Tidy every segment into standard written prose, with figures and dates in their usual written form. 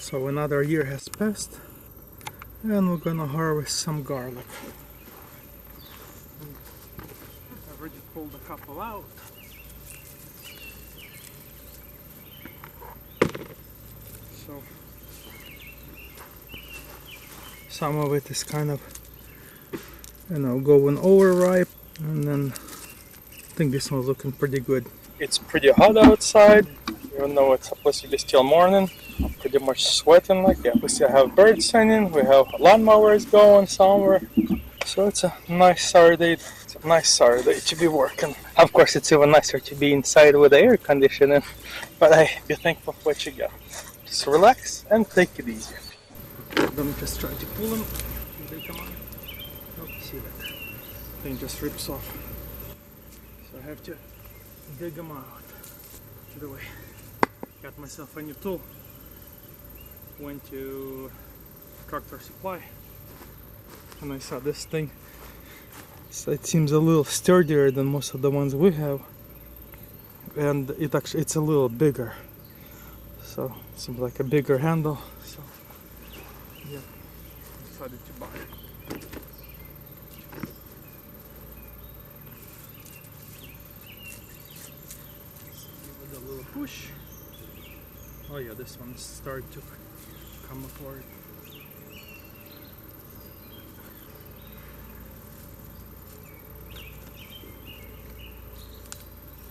So another year has passed and we're gonna harvest some garlic. I've already pulled a couple out. So some of it is kind of, going overripe, and then I think this one's looking pretty good. It's pretty hot outside, even though it's supposed to be still morning. I'm pretty much sweating we still have birds singing, we have lawnmowers going somewhere. So it's a nice Saturday. It's a nice Saturday to be working. Of course, it's even nicer to be inside with the air conditioning, but be thankful for what you got. Just relax and take it easy. Then just try to pull them. They come on. Oh, see that? Thing just rips off. So I have to dig them out. Either way, got myself a new tool. Went to Tractor Supply and I saw this thing. So it seems a little sturdier than most of the ones we have, and it's a little bigger. So it seems like a bigger handle. So yeah, decided to buy it. Give it a little push. Oh yeah, this one started to come apart.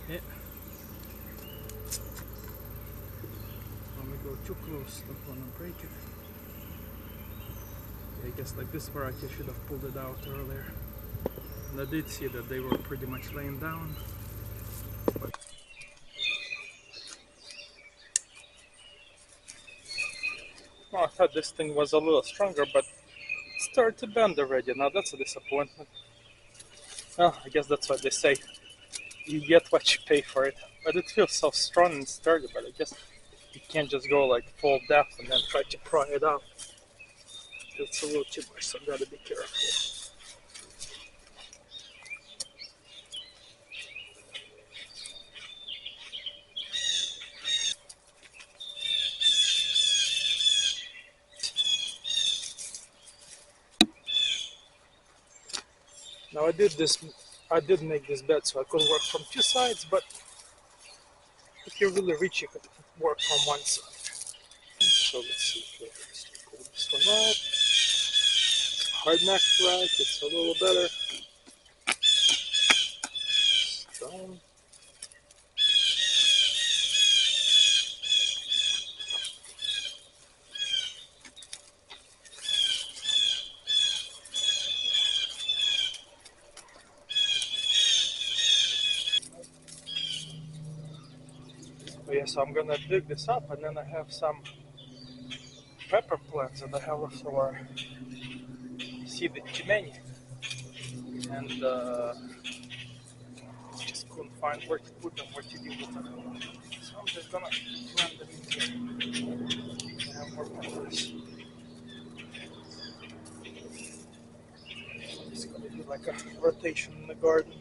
Yeah. Don't want to go too close, don't want to break it. I guess like this variety I should have pulled it out earlier. And I did see that they were pretty much laying down. But I thought this thing was a little stronger, but it started to bend already. Now that's a disappointment. Well, I guess that's what they say. You get what you pay for it. But it feels so strong and sturdy, but I guess you can't just go full depth and then try to pry it out. It's a little too much, so I gotta be careful. Now I did make this bed so I could work from two sides, but if you're really rich you could work from one side. So let's see if we can pull this one out. Hard neck right, it's a little better. Down. Oh yeah, so I'm gonna dig this up, and then I have some pepper plants that I have also are seeded chimney, and just couldn't find where to put them, what to do with them. So I'm just gonna plant them in here. I have more peppers. It's gonna be like a rotation in the garden.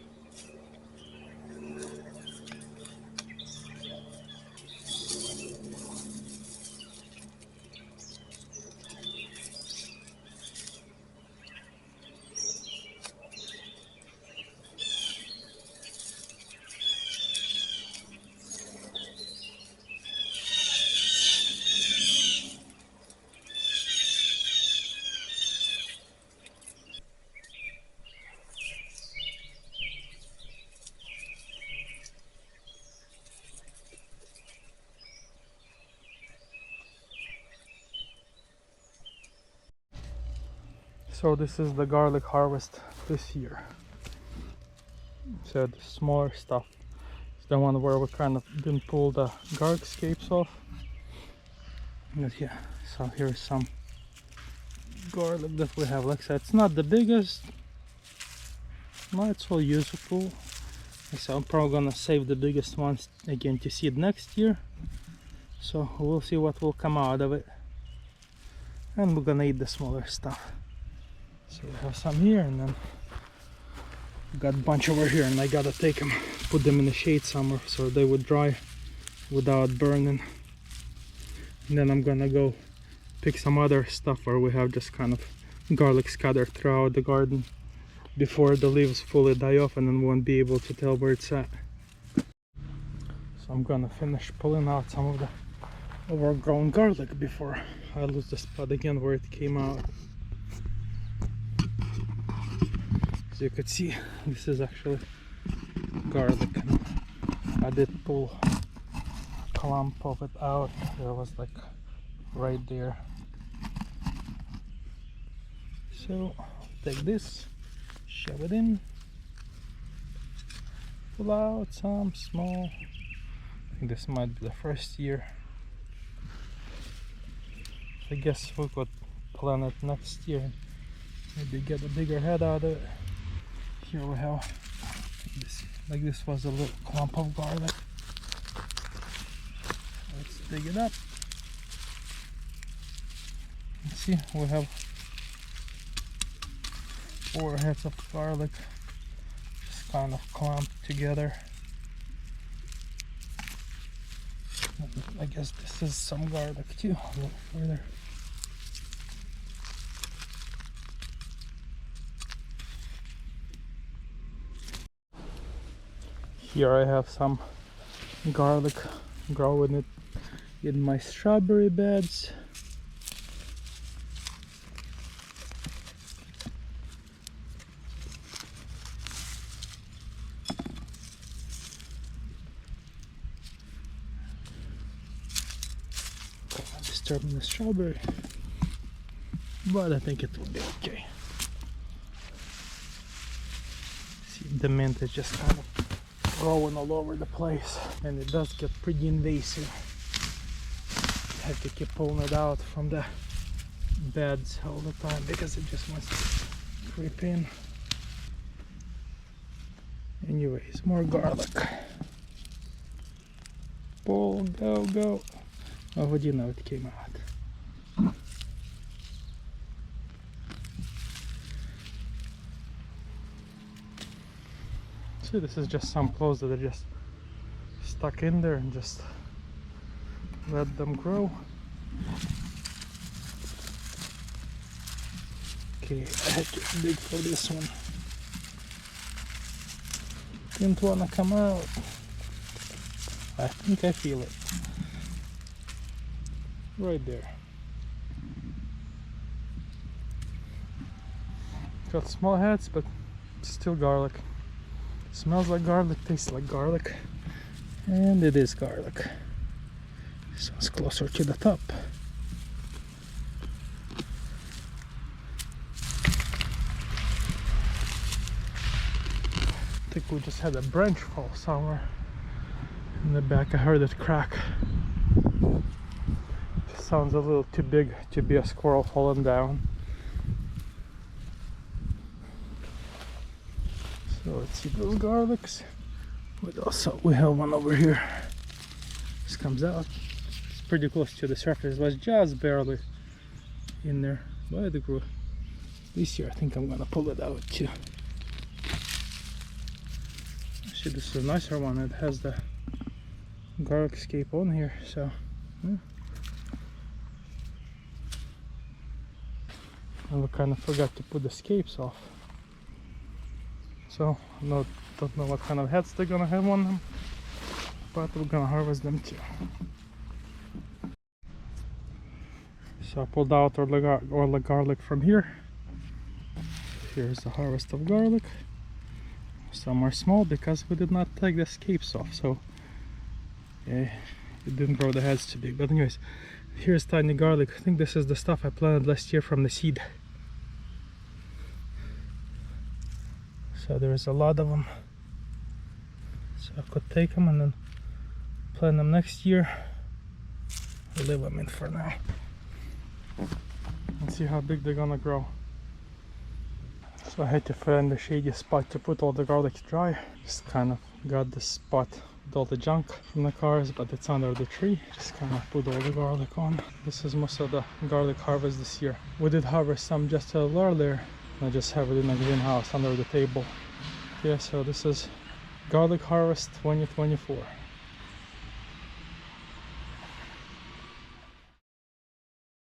So this is the garlic harvest this year. So the smaller stuff is the one where we kind of didn't pull the garlic scapes off. But yeah, so here's some garlic that we have. Like I said, it's not the biggest, but it's all useful. So I'm probably gonna save the biggest ones again to seed next year. So we'll see what will come out of it. And we're gonna eat the smaller stuff. So we have some here, and then we got a bunch over here, and I gotta take them, put them in the shade somewhere so they would dry without burning. And then I'm gonna go pick some other stuff, or we have just kind of garlic scattered throughout the garden before the leaves fully die off, and then we won't be able to tell where it's at. So I'm gonna finish pulling out some of the overgrown garlic before I lose the spot again where it came out. As you could see, this is actually garlic. I did pull a clump of it out. It was like right there. So take this, shove it in, pull out some small. I think this might be the first year. I guess we could plant it next year, maybe get a bigger head out of it. Here we have this, like this was a little clump of garlic. Let's dig it up. Let's see, we have 4 heads of garlic just kind of clumped together. I guess this is some garlic too, a little further. Here I have some garlic growing it in my strawberry beds. I'm disturbing the strawberry, but I think it will be okay. See, the mint is just kind of growing all over the place, and it does get pretty invasive. You have to keep pulling it out from the beds all the time because it just wants to creep in. Anyways, more garlic. Pull, go, go. Oh, what do you know, it came out. See, this is just some clothes that are just stuck in there, and just let them grow. Okay, I had to dig for this one. Didn't want to come out. I think I feel it. Right there. Got small heads, but still garlic. Smells like garlic, tastes like garlic, and it is garlic. This one's closer to the top. I think we just had a branch fall somewhere in the back. I heard it crack. It sounds a little too big to be a squirrel falling down. So let's see those garlics. But also we have one over here. This comes out. It's pretty close to the surface. It was just barely in there. But it grew. This year I think I'm gonna pull it out too. Actually, this is a nicer one. It has the garlic scape on here, so yeah. And we kind of forgot to put the scapes off. So don't know what kind of heads they're gonna have on them, but we're gonna harvest them too. So I pulled out all the garlic from here. Here's the harvest of garlic. Some are small because we did not take the scapes off, so it didn't grow the heads too big. But anyways, here's tiny garlic. I think this is the stuff I planted last year from the seed. So there's a lot of them. So I could take them and then plant them next year. I'll leave them in for now. And see how big they're gonna grow. So I had to find a shady spot to put all the garlic dry. Just kind of got this spot with all the junk from the cars, but it's under the tree. Just kind of put all the garlic on. This is most of the garlic harvest this year. We did harvest some just a little earlier. I just have it in the greenhouse under the table. Yeah, so this is garlic harvest 2024.